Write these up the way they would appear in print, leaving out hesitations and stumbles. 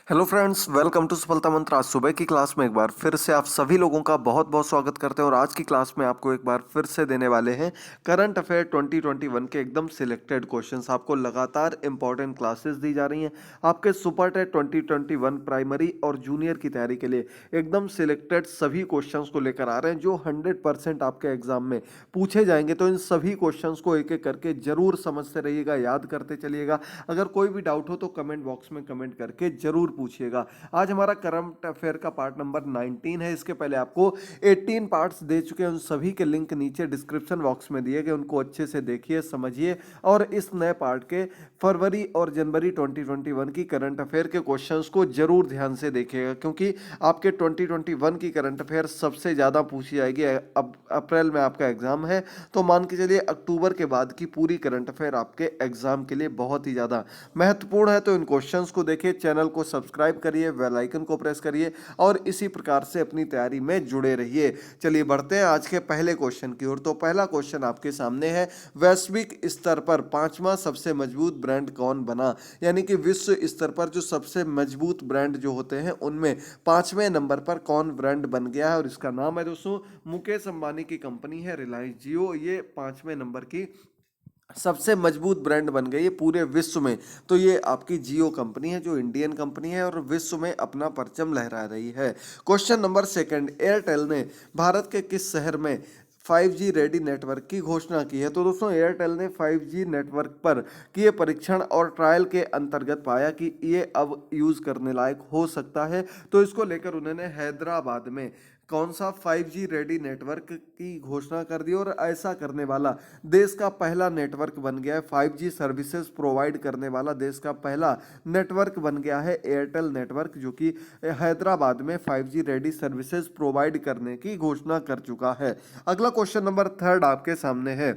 Hello friends, welcome to सफलता मंत्र। आज सुबह की क्लास में एक बार फिर से आप सभी लोगों का बहुत बहुत स्वागत करते हैं और आज की क्लास में आपको एक बार फिर से देने वाले हैं करंट अफेयर 2021 के एकदम सिलेक्टेड क्वेश्चंस। आपको लगातार इंपॉर्टेंट क्लासेस दी जा रही हैं आपके सुपर टेट 2021 प्राइमरी और जूनियर की तैयारी के लिए। एकदम सिलेक्टेड सभी क्वेश्चंस को लेकर आ रहे हैं जो 100% आपके एग्जाम में पूछे जाएंगे। तो इन सभी क्वेश्चंस को एक एक करके जरूर समझते रहिएगा, याद करते चलिएगा। अगर कोई भी डाउट हो तो कमेंट बॉक्स में कमेंट करके जरूर पूछिएगा। आज हमारा करंट अफेयर का पार्ट नंबर 19 है। इसके पहले आपको 18 पार्ट्स दे चुके हैं, उन सभी के लिंक नीचे डिस्क्रिप्शन बॉक्स में दिए गए, उनको अच्छे से देखिए, समझिए और इस नए पार्ट के फरवरी और जनवरी 2021 की करंट अफेयर के क्वेश्चंस को जरूर ध्यान से देखिएगा, क्योंकि आपके 2021 की करंट अफेयर सबसे ज़्यादा पूछी जाएगी। अब अप्रैल में आपका एग्जाम है, तो मान के चलिए अक्टूबर के बाद की पूरी करंट अफेयर आपके एग्जाम के लिए बहुत ही ज़्यादा महत्वपूर्ण है। तो इन क्वेश्चंस को देखिए, चैनल को सब्सक्राइब करिए, बेल आइकन को प्रेस करिए और इसी प्रकार से अपनी तैयारी में जुड़े रहिए। चलिए बढ़ते हैं आज के पहले क्वेश्चन की ओर। तो पहला क्वेश्चन आपके सामने है, वैश्विक स्तर पर पांचवा सबसे मजबूत ब्रांड कौन बना? यानी कि विश्व स्तर पर जो सबसे मजबूत ब्रांड जो होते हैं उनमें पांचवें नंबर पर कौन ब्रांड बन गया है? और इसका नाम है दोस्तों, मुकेश अंबानी की कंपनी है रिलायंस जियो। ये पांचवें नंबर की सबसे मजबूत ब्रांड बन गई है पूरे विश्व में। तो ये आपकी जियो कंपनी है जो इंडियन कंपनी है और विश्व में अपना परचम लहरा रही है। क्वेश्चन नंबर सेकंड, एयरटेल ने भारत के किस शहर में 5G रेडी नेटवर्क की घोषणा की है? तो दोस्तों, एयरटेल ने 5G नेटवर्क पर किए परीक्षण और ट्रायल के अंतर्गत पाया कि ये अब यूज करने लायक हो सकता है। तो इसको लेकर उन्होंने हैदराबाद में कौन सा 5G रेडी नेटवर्क की घोषणा कर दी और ऐसा करने वाला देश का पहला नेटवर्क बन गया है। 5G सर्विसेज प्रोवाइड करने वाला देश का पहला नेटवर्क बन गया है एयरटेल नेटवर्क, जो कि हैदराबाद में 5G रेडी सर्विसेज प्रोवाइड करने की घोषणा कर चुका है। अगला क्वेश्चन नंबर थर्ड आपके सामने है,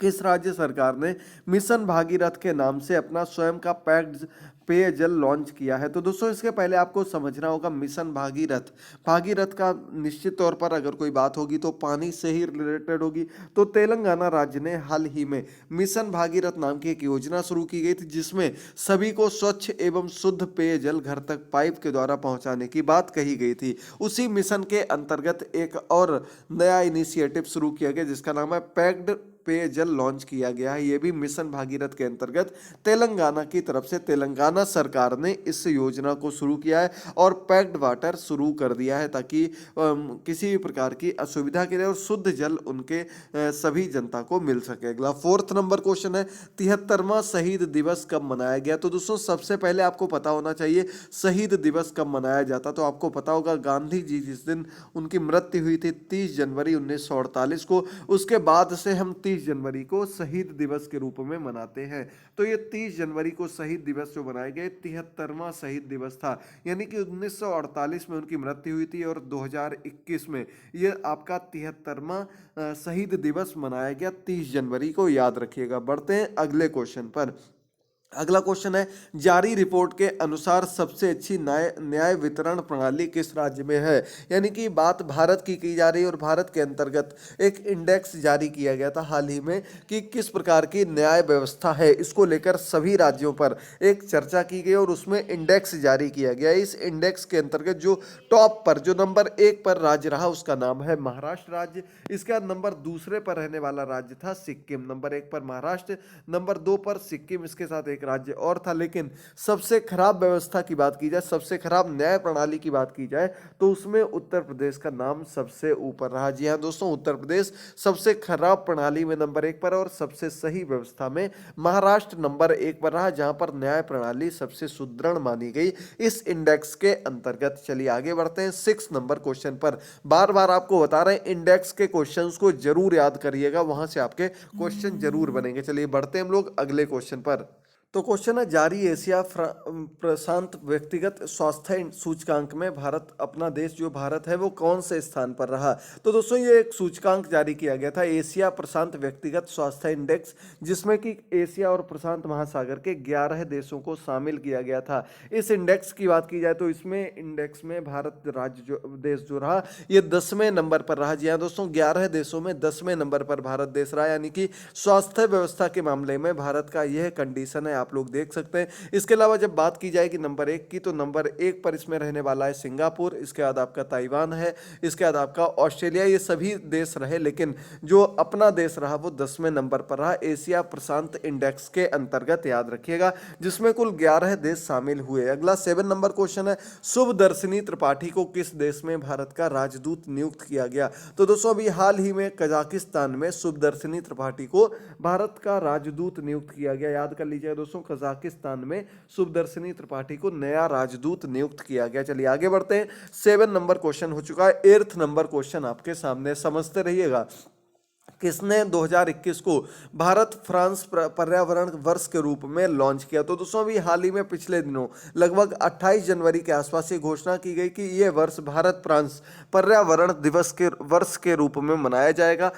किस राज्य सरकार ने मिशन भागीरथ के नाम से अपना स्वयं का पैक्ड पेयजल लॉन्च किया है? तो दोस्तों, इसके पहले आपको समझना होगा मिशन भागीरथ। भागीरथ का निश्चित तौर पर अगर कोई बात होगी तो पानी से ही रिलेटेड होगी। तो तेलंगाना राज्य ने हाल ही में मिशन भागीरथ नाम की एक योजना शुरू की गई थी, जिसमें सभी को स्वच्छ एवं शुद्ध पेयजल घर तक पाइप के द्वारा पहुंचाने की बात कही गई थी। उसी मिशन के अंतर्गत एक और नया इनिशिएटिव शुरू किया गया जिसका नाम है पैक्ड पेयजल लॉन्च किया गया है। यह भी मिशन भागीरथ के अंतर्गत तेलंगाना की तरफ से तेलंगाना सरकार ने इस योजना को शुरू किया है और पैक्ड वाटर शुरू कर दिया है, ताकि किसी भी प्रकार की असुविधा के लिए और शुद्ध जल उनके सभी जनता को मिल सके। अगला फोर्थ नंबर क्वेश्चन है, 73वां शहीद दिवस कब मनाया गया? तो दोस्तों, सबसे पहले आपको पता होना चाहिए शहीद दिवस कब मनाया जाता। तो आपको पता होगा, गांधी जी जिस दिन उनकी मृत्यु हुई थी 30 जनवरी 1948 को, उसके बाद से हम 30 जनवरी को शहीद दिवस के रूप में मनाते हैं। तो ये 30 जनवरी को शहीद दिवस जो मनाए गए 73वां शहीद दिवस था। यानी कि 1948 में उनकी मृत्यु हुई थी और 2021 में ये आपका 73वां शहीद दिवस मनाया गया 30 जनवरी को, याद रखिएगा। बढ़ते हैं अगले क्वेश्चन पर। अगला क्वेश्चन है, जारी रिपोर्ट के अनुसार सबसे अच्छी न्याय न्याय वितरण प्रणाली किस राज्य में है? यानी कि बात भारत की जा रही है और भारत के अंतर्गत एक इंडेक्स जारी किया गया था हाल ही में कि किस प्रकार की न्याय व्यवस्था है। इसको लेकर सभी राज्यों पर एक चर्चा की गई और उसमें इंडेक्स जारी किया गया। इस इंडेक्स के अंतर्गत जो टॉप पर, जो नंबर 1 पर राज्य रहा उसका नाम है महाराष्ट्र राज्य। इसका नंबर दूसरे पर रहने वाला राज्य था सिक्किम। नंबर 1 पर महाराष्ट्र, नंबर 2 पर सिक्किम, इसके साथ एक राज्य और था। लेकिन सबसे खराब व्यवस्था की बात की जाए, सबसे खराब न्याय प्रणाली की बात की जाए, तो उसमें उत्तर प्रदेश का नाम सबसे ऊपर रहा। जी हाँ दोस्तों, उत्तर प्रदेश सबसे खराब प्रणाली में नंबर 1 पर और सबसे सही व्यवस्था में महाराष्ट्र नंबर 1 पर रहा, जहां पर न्याय प्रणाली सबसे सुदृढ़ मानी गई इस इंडेक्स के अंतर्गत। चलिए आगे बढ़ते हैं 6 नंबर क्वेश्चन पर। बार बार आपको बता रहे हैं, इंडेक्स के क्वेश्चंस को जरूर याद करिएगा, वहां से आपके क्वेश्चन जरूर बनेंगे। चलिए बढ़ते हैं हम लोग अगले क्वेश्चन पर। तो क्वेश्चन है, जारी एशिया प्रशांत व्यक्तिगत स्वास्थ्य सूचकांक में भारत, अपना देश जो भारत है वो कौन से स्थान पर रहा? तो दोस्तों, ये एक सूचकांक जारी किया गया था, एशिया प्रशांत व्यक्तिगत स्वास्थ्य इंडेक्स, जिसमें कि एशिया और प्रशांत महासागर के 11 देशों को शामिल किया गया था। इस इंडेक्स की बात की जाए तो इसमें इंडेक्स में भारत राज्य जो देश जो रहा ये 10वें नंबर पर रहा। जी हाँ दोस्तों, 11 देशों में 10वें नंबर पर भारत देश रहा। यानी कि स्वास्थ्य व्यवस्था के मामले में भारत का यह कंडीशन है आप लोग देख सकते हैं। इसके अलावा जब बात की जाएगी नंबर 1 की, तो नंबर 1 पर इसमें रहने वाला है सिंगापुर, इसके बाद आपका ताइवान है, इसके बाद आपका ऑस्ट्रेलिया। ये सभी देश रहे, लेकिन जो अपना देश रहा वो 10वें नंबर पर रहा एशिया प्रशांत इंडेक्स के अंतर्गत, याद रखिएगा, जिसमें कुल 11 देश शामिल हुए। अगला 7 नंबर क्वेश्चन है, शुभदर्शिनी त्रिपाठी को किस देश में भारत का राजदूत नियुक्त किया गया? तो दोस्तों अभी हाल ही में कजाकिस्तान में शुभदर्शिनी त्रिपाठी को भारत का राजदूत नियुक्त किया गया। याद कर लीजिएगा दोस्तों, कजाकिस्तान में शुभदर्शिनी त्रिपाठी को नया राजदूत नियुक्त किया गया। चलिए आगे बढ़ते हैं। 7 नंबर क्वेश्चन हो चुका है। 8 नंबर क्वेश्चन आपके सामने, समझते रहिएगा। किसने 2021 को भारत फ्रांस पर्यावरण वर्ष के रूप में लॉन्च किया? तो दोस्तों अभी हाल ही में पिछले दिनों लगभग 28 जनवरी के आसपास ये घोषणा की गई कि ये वर्ष भारत फ्रांस पर्यावरण दिवस के वर्ष के रूप में मनाया जाएगा।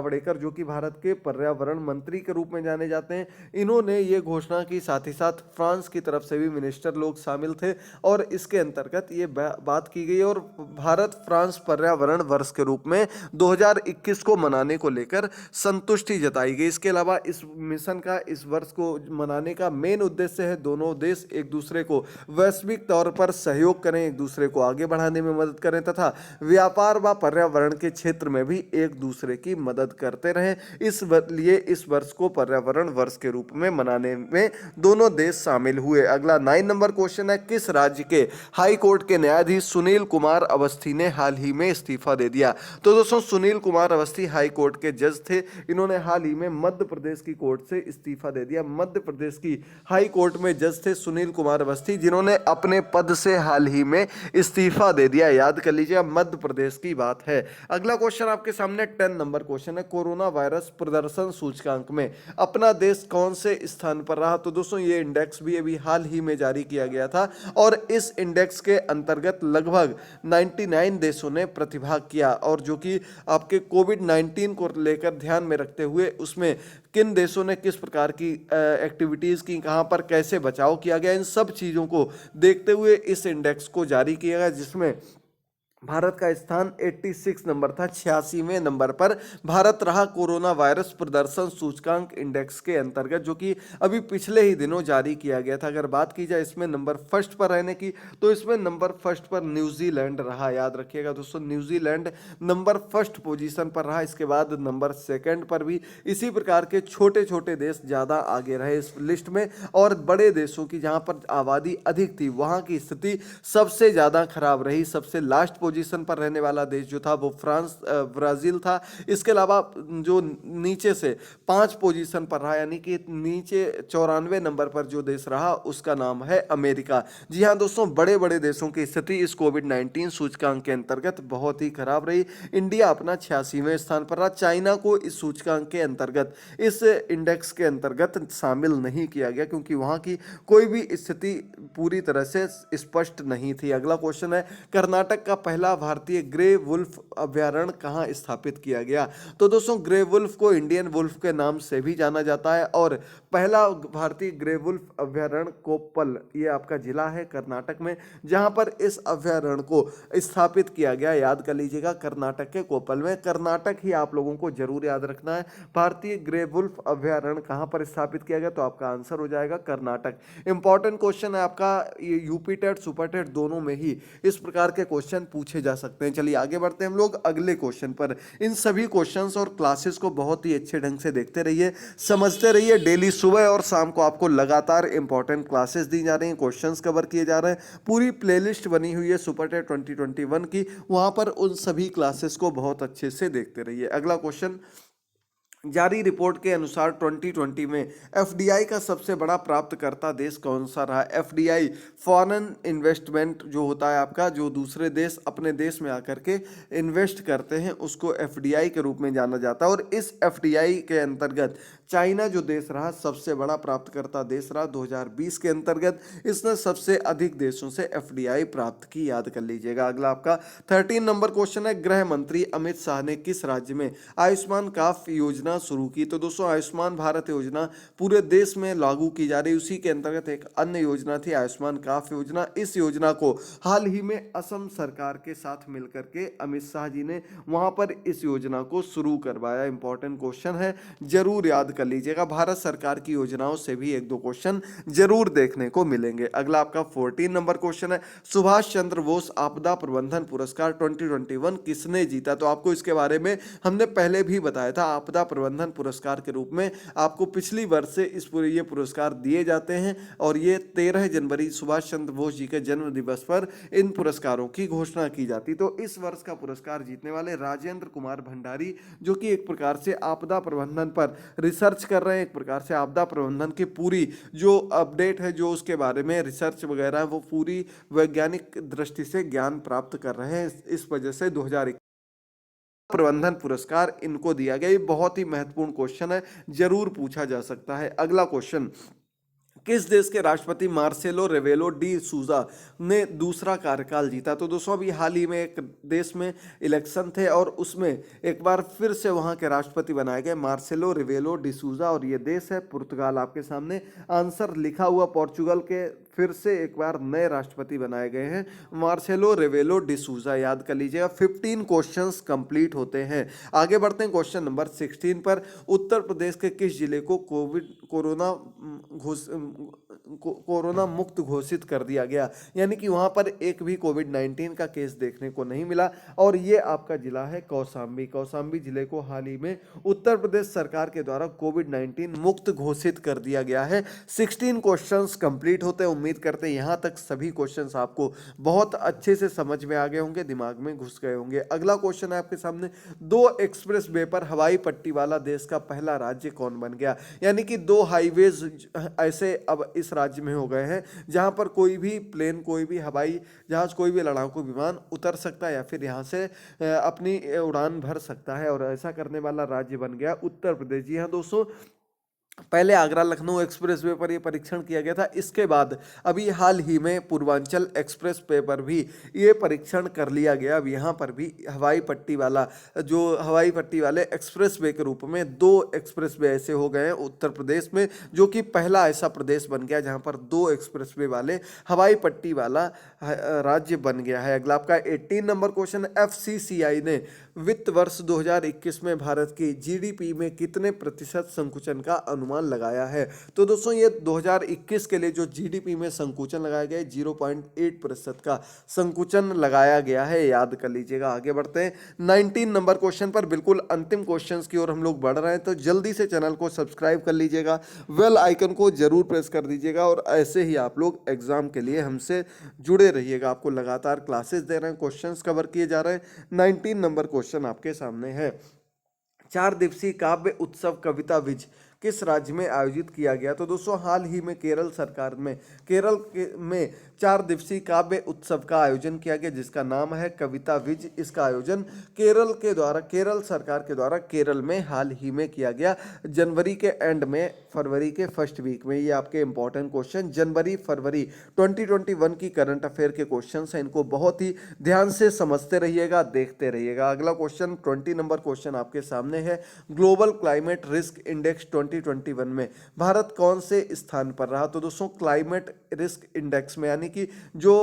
जावड़ेकर, जो कि भारत के पर्यावरण मंत्री के रूप में जाने जाते हैं, इन्होंने ये घोषणा की। साथ ही साथ फ्रांस की तरफ से भी मिनिस्टर लोग शामिल थे और इसके अंतर्गत ये बात की गई और भारत फ्रांस पर्यावरण वर्ष के रूप में 2021 को मनाने को लेकर संतुष्टि जताई गई। इसके अलावा इस मिशन का, इस वर्ष को मनाने का मेन उद्देश्य है दोनों देश एक दूसरे को वैश्विक तौर पर सहयोग करें, एक दूसरे को आगे बढ़ाने में मदद करें तथा व्यापार व पर्यावरण के क्षेत्र में भी एक दूसरे की मदद करते रहे। इस लिए इस वर्ष को पर्यावरण वर्ष के रूप में मनाने में दोनों देश शामिल हुए। अगला 9 नंबर क्वेश्चन है, किस राज्य के हाई कोर्ट के न्यायाधीश सुनील कुमार अवस्थी ने हाल ही में इस्तीफा दे दिया? तो दोस्तों सुनील कुमार अवस्थी हाई कोर्ट के जज थे। इन्होंने हाल ही में मध्य प्रदेश की कोर्ट से इस्तीफा दे दिया। मध्य प्रदेश की हाई कोर्ट में जज थे सुनील कुमार अवस्थी, जिन्होंने अपने पद से हाल ही में इस्तीफा दे दिया। याद कर लीजिए, मध्य प्रदेश की बात है। अगला क्वेश्चन आपके सामने 10 नंबर क्वेश्चन, कोरोना वायरस प्रदर्शन सूचकांक में अपना देश कौन से स्थान पर रहा? तो दोस्तों ये इंडेक्स भी अभी हाल ही में जारी किया गया था और इस इंडेक्स के अंतर्गत लगभग 99 देशों ने प्रतिभाग किया। और जो कि आपके कोविड-19 को लेकर ध्यान में रखते हुए उसमें किन देशों ने किस प्रकार की एक्टिविटीज की, कहां पर कैसे बचाव किया गया, इन सब चीजों को देखते हुए इस इंडेक्स को जारी किया गया, जिसमें भारत का स्थान 86 नंबर था। 86वें नंबर पर भारत रहा कोरोना वायरस प्रदर्शन सूचकांक इंडेक्स के अंतर्गत, जो कि अभी पिछले ही दिनों जारी किया गया था। अगर बात की जाए इसमें नंबर फर्स्ट पर रहने की, तो इसमें नंबर फर्स्ट पर न्यूजीलैंड रहा। याद रखिएगा दोस्तों, न्यूजीलैंड नंबर फर्स्ट पोजीशन पर रहा। इसके बाद नंबर सेकंड पर भी इसी प्रकार के छोटे छोटे देश ज़्यादा आगे रहे इस लिस्ट में, और बड़े देशों की जहाँ पर आबादी अधिक थी वहाँ की स्थिति सबसे ज़्यादा खराब रही। सबसे लास्ट पोजीशन पर रहने वाला देश जो था वो ब्राजील था। इसके अलावा जो नीचे से 5 पोजीशन पर रहा, यानी कि नीचे 94 नंबर पर जो देश रहा उसका नाम है अमेरिका। जी हाँ दोस्तों, बड़े बड़े देशों की स्थिति इस कोविड-19 सूचकांक के अंतर्गत बहुत ही खराब रही। इंडिया अपना 86वें स्थान पर रहा। चाइना को इस सूचकांक के अंतर्गत, इस इंडेक्स के अंतर्गत शामिल नहीं किया गया, क्योंकि वहाँ की कोई भी स्थिति पूरी तरह से स्पष्ट नहीं थी। अगला क्वेश्चन है, कर्नाटक का पहला भारतीय ग्रे वुल्फ अभयारण्य कहाँ स्थापित किया गया? तो दोस्तों ग्रे वुल्फ को इंडियन वुल्फ के नाम से भी जाना जाता है, और पहला भारतीय ग्रे वुल्फ अभयारण्य कोप्पल, ये आपका जिला है कर्नाटक में, जहां पर इस अभयारण्य को स्थापित किया गया। याद कर लीजिएगा, कर्नाटक के कोप्पल में। कर्नाटक ही आप लोगों को जरूर याद रखना है। भारतीय ग्रे वुल्फ अभयारण्य कहां पर स्थापित किया गया? तो आपका आंसर हो जाएगा कर्नाटक। इंपॉर्टेंट क्वेश्चन है आपका, यूपी टेट सुपर टेट दोनों में ही इस प्रकार के क्वेश्चन पूछे जा सकते हैं। चलिए आगे बढ़ते हैं हम लोग अगले क्वेश्चन पर। इन सभी क्वेश्चंस और क्लासेस को बहुत ही अच्छे ढंग से देखते रहिए, समझते रहिए। डेली सुबह और शाम को आपको लगातार इंपॉर्टेंट क्लासेस दी जा रही हैं, क्वेश्चंस कवर किए जा रहे हैं। पूरी प्लेलिस्ट बनी हुई है सुपर टेट 2021 की, वहां पर उन सभी क्लासेस को बहुत अच्छे से देखते रहिए। अगला क्वेश्चन, जारी रिपोर्ट के अनुसार 2020 में एफडीआई का सबसे बड़ा प्राप्तकर्ता देश कौन सा रहा? एफडीआई फॉरेन इन्वेस्टमेंट जो होता है आपका, जो दूसरे देश अपने देश में आकर के इन्वेस्ट करते हैं, उसको एफडीआई के रूप में जाना जाता है। और इस एफडीआई के अंतर्गत चाइना जो देश रहा सबसे बड़ा प्राप्तकर्ता देश रहा। 2020 के अंतर्गत इसने सबसे अधिक देशों से एफडीआई प्राप्त की। याद कर लीजिएगा। अगला आपका 13 नंबर क्वेश्चन है, गृह मंत्री अमित शाह ने किस राज्य में आयुष्मान कार्ड योजना शुरू की। तो दोस्तों आयुष्मान भारत योजना पूरे देश में लागू की जा रही, उसी के अंतर्गत एक अन्य योजना थी आयुष्मान काफ योजना। इस योजना को हाल ही में असम सरकार के साथ मिलकर के अमित शाह जी ने वहां पर इस योजना को शुरू करवाया। इंपॉर्टेंट क्वेश्चन है, जरूर याद कर लीजिएगा। भारत सरकार की योजनाओं से भी एक दो क्वेश्चन जरूर देखने को मिलेंगे। अगला आपका 14 नंबर क्वेश्चन है, सुभाष चंद्र बोस आपदा प्रबंधन पुरस्कार 2021 किसने जीता? तो आपको इसके बारे में हमने पहले भी बताया था। आपदा प्रबंधन पुरस्कार के रूप में आपको पिछली वर्ष से ये पुरस्कार दिए जाते हैं और ये 13 जनवरी सुभाष चंद्र बोस जी के जन्म दिवस पर इन पुरस्कारों की घोषणा की जाती। तो इस वर्ष का पुरस्कार जीतने वाले राजेंद्र कुमार भंडारी, जो कि एक प्रकार से आपदा प्रबंधन पर रिसर्च कर रहे हैं, एक प्रकार से आपदा प्रबंधन की पूरी जो अपडेट है, जो उसके बारे में रिसर्च वगैरह है, वो पूरी वैज्ञानिक दृष्टि से ज्ञान प्राप्त कर रहे हैं। इस वजह से 2021 प्रबंधन पुरस्कार इनको दिया गया। ये बहुत ही महत्वपूर्ण क्वेश्चन है, जरूर पूछा जा सकता है। अगला क्वेश्चन, किस देश के राष्ट्रपति मार्सेलो रेवेलो डी सूजा ने दूसरा कार्यकाल जीता? तो दोस्तों अभी हाल ही में एक देश में इलेक्शन थे और उसमें एक बार फिर से वहां के राष्ट्रपति बनाए गए मार्सेलो रेवेलो डी सूजा, और ये देश है पुर्तगाल। आपके सामने आंसर लिखा हुआ, पोर्चुगल के फिर से एक बार नए राष्ट्रपति बनाए गए हैं मार्सेलो रेवेलो डी सूजा, याद कर लीजिएगा। 15 क्वेश्चंस कंप्लीट होते हैं। आगे बढ़ते हैं क्वेश्चन नंबर 16 पर। उत्तर प्रदेश के किस जिले को कोरोना मुक्त घोषित कर दिया गया? यानी कि वहां पर एक भी कोविड-19 का केस देखने को नहीं मिला, और ये आपका जिला है कौशाम्बी। कौशाम्बी जिले को हाल ही में उत्तर प्रदेश सरकार के द्वारा कोविड-19 मुक्त घोषित कर दिया गया है। 16 क्वेश्चंस कंप्लीट होते हैं। उम्मीद करते हैं यहां तक सभी क्वेश्चंस आपको बहुत अच्छे से समझ में आ गए होंगे, दिमाग में घुस गए होंगे। अगला क्वेश्चन है आपके सामने, 2 एक्सप्रेस वे पर हवाई पट्टी वाला देश का पहला राज्य कौन बन गया? यानी कि 2 हाईवेज ऐसे अब इस राज्य में हो गए हैं जहां पर कोई भी प्लेन, कोई भी हवाई जहाज, कोई भी लड़ाकू विमान उतर सकता है या फिर यहां से अपनी उड़ान भर सकता है, और ऐसा करने वाला राज्य बन गया उत्तर प्रदेश। जी हाँ दोस्तों, पहले आगरा लखनऊ एक्सप्रेसवे पर यह परीक्षण किया गया था, इसके बाद अभी हाल ही में पूर्वांचल एक्सप्रेस वे पर भी ये परीक्षण कर लिया गया। अब यहाँ पर भी हवाई पट्टी वाला, जो हवाई पट्टी वाले एक्सप्रेस वे के रूप में 2 एक्सप्रेस वे ऐसे हो गए हैं उत्तर प्रदेश में, जो कि पहला ऐसा प्रदेश बन गया जहाँ पर 2 एक्सप्रेस वे वाले हवाई पट्टी वाला राज्य बन गया है। अगला आपका 18 नंबर क्वेश्चन, FCCI ने वित्त वर्ष 2021 में भारत की GDP में कितने प्रतिशत संकुचन का अनुमान लगाया है? तो दोस्तों ये 2021 के लिए जो GDP में संकुचन लगाया गया है 0.8% का संकुचन लगाया गया है, याद कर लीजिएगा। आगे बढ़ते हैं 19 नंबर क्वेश्चन पर। बिल्कुल अंतिम क्वेश्चंस की ओर हम लोग बढ़ रहे हैं, तो जल्दी से चैनल को सब्सक्राइब कर लीजिएगा, बेल आइकन को जरूर प्रेस कर दीजिएगा, और ऐसे ही आप लोग एग्जाम के लिए हमसे जुड़े रहिएगा। आपको लगातार क्लासेस दे रहे हैं, क्वेश्चंस कवर किए जा रहे हैं। 19 नंबर क्वेश्चन आपके सामने है, 4 दिवसीय काव्य उत्सव कविता विज किस राज्य में आयोजित किया गया? तो दोस्तों हाल ही में केरल सरकार में में 4 दिवसीय काव्य उत्सव का आयोजन किया गया, जिसका नाम है कविता विज। इसका आयोजन केरल सरकार के द्वारा केरल में हाल ही में किया गया, जनवरी के एंड में, फरवरी के फर्स्ट वीक में। ये आपके इंपॉर्टेंट क्वेश्चन जनवरी फरवरी 2021 की करंट अफेयर के क्वेश्चन हैं, इनको बहुत ही ध्यान से समझते रहिएगा, देखते रहिएगा। अगला क्वेश्चन 20 नंबर क्वेश्चन आपके सामने है, ग्लोबल क्लाइमेट रिस्क इंडेक्स 2021 में भारत कौन से स्थान पर रहा? तो दोस्तों क्लाइमेट रिस्क इंडेक्स में, यानी कि जो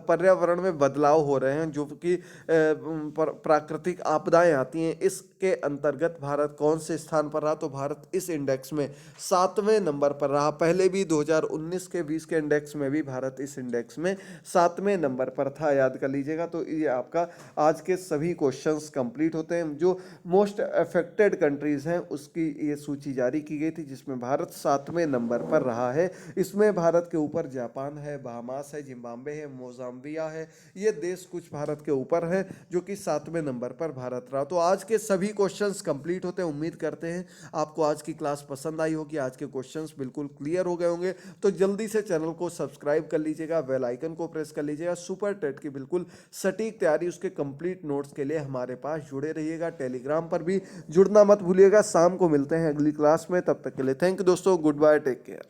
पर्यावरण में बदलाव हो रहे हैं, जो कि प्राकृतिक आपदाएं आती हैं, इसके अंतर्गत भारत कौन से स्थान पर रहा? तो भारत इस इंडेक्स में 7वें नंबर पर रहा। पहले भी 2019 के 20 के इंडेक्स में भी भारत इस इंडेक्स में 7वें नंबर पर था, याद कर लीजिएगा। तो ये आपका आज के सभी क्वेश्चंस कंप्लीट होते हैं। जो मोस्ट अफेक्टेड कंट्रीज हैं उसकी ये सूची जारी की गई थी, जिसमें भारत 7वें नंबर पर रहा है। इसमें भारत के ऊपर जापान है, बहामास है, जिम्बाब्वे है, मोजाम्बिया है, ये देश कुछ भारत के ऊपर है, जो कि 7वें नंबर पर भारत रहा। तो आज के सभी क्वेश्चंस कंप्लीट होते हैं। उम्मीद करते हैं आपको आज की क्लास पसंद आई होगी, आज के क्वेश्चंस बिल्कुल क्लियर हो गए होंगे। तो जल्दी से चैनल को सब्सक्राइब कर लीजिएगा, बेल आइकन को प्रेस कर लीजिएगा। सुपर टेट की बिल्कुल सटीक तैयारी, उसके कंप्लीट नोट्स के लिए हमारे पास जुड़े रहिएगा। टेलीग्राम पर भी जुड़ना मत भूलिएगा। शाम को मिलते हैं अगली क्लास में, तब तक के लिए थैंक यू दोस्तों, गुड बाय, टेक केयर।